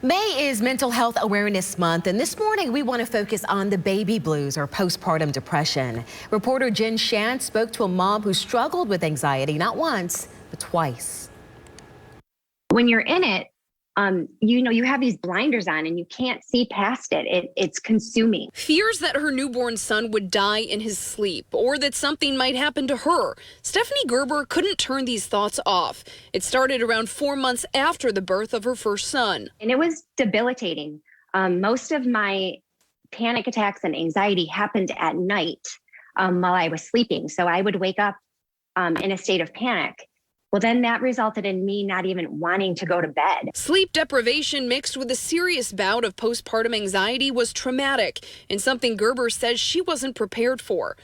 May is Mental Health Awareness Month, and this morning we want to focus on the baby blues or postpartum depression. Reporter Jen Shant spoke to a mom who struggled with anxiety not once, but twice. When you're in it, you have these blinders on and you can't see past it. It's consuming. Fears that her newborn son would die in his sleep or that something might happen to her. Stephanie Gerber couldn't turn these thoughts off. It started around 4 months after the birth of her first son. And it was debilitating. Most of my panic attacks and anxiety happened at night while I was sleeping. So I would wake up in a state of panic. Well, then that resulted in me not even wanting to go to bed. Sleep deprivation mixed with a serious bout of postpartum anxiety was traumatic and something Gerber says she wasn't prepared for.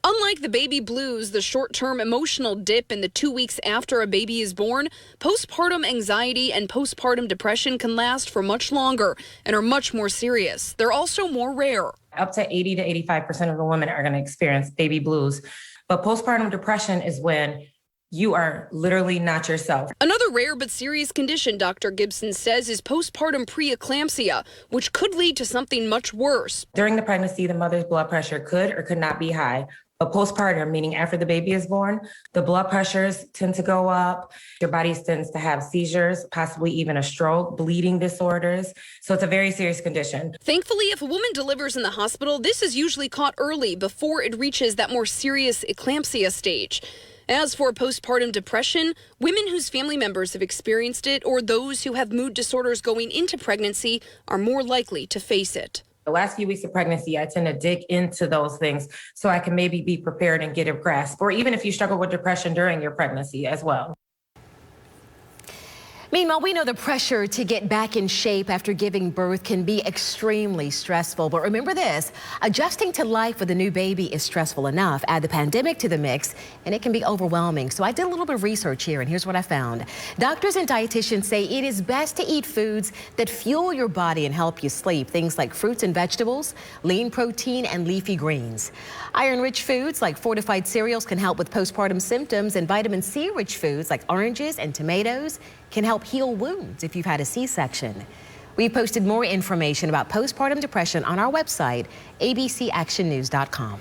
Unlike the baby blues, the short-term emotional dip in the 2 weeks after a baby is born, postpartum anxiety and postpartum depression can last for much longer and are much more serious. They're also more rare. Up to 80 to 85% of the women are going to experience baby blues. But postpartum depression is when you are literally not yourself. Another rare but serious condition, Dr. Gibson says, is postpartum preeclampsia, which could lead to something much worse. During the pregnancy, the mother's blood pressure could or could not be high. But postpartum, meaning after the baby is born, the blood pressures tend to go up. Your body tends to have seizures, possibly even a stroke, bleeding disorders. So it's a very serious condition. Thankfully, if a woman delivers in the hospital, this is usually caught early before it reaches that more serious eclampsia stage. As for postpartum depression, women whose family members have experienced it or those who have mood disorders going into pregnancy are more likely to face it. The last few weeks of pregnancy, I tend to dig into those things so I can maybe be prepared and get a grasp, or even if you struggle with depression during your pregnancy as well. Meanwhile, we know the pressure to get back in shape after giving birth can be extremely stressful. But remember this, adjusting to life with a new baby is stressful enough. Add the pandemic to the mix, and it can be overwhelming. So I did a little bit of research here, and here's what I found. Doctors and dietitians say it is best to eat foods that fuel your body and help you sleep. Things like fruits and vegetables, lean protein, and leafy greens. Iron-rich foods like fortified cereals can help with postpartum symptoms, and vitamin C-rich foods like oranges and tomatoes can help heal wounds if you've had a C-section. We've posted more information about postpartum depression on our website, abcactionnews.com.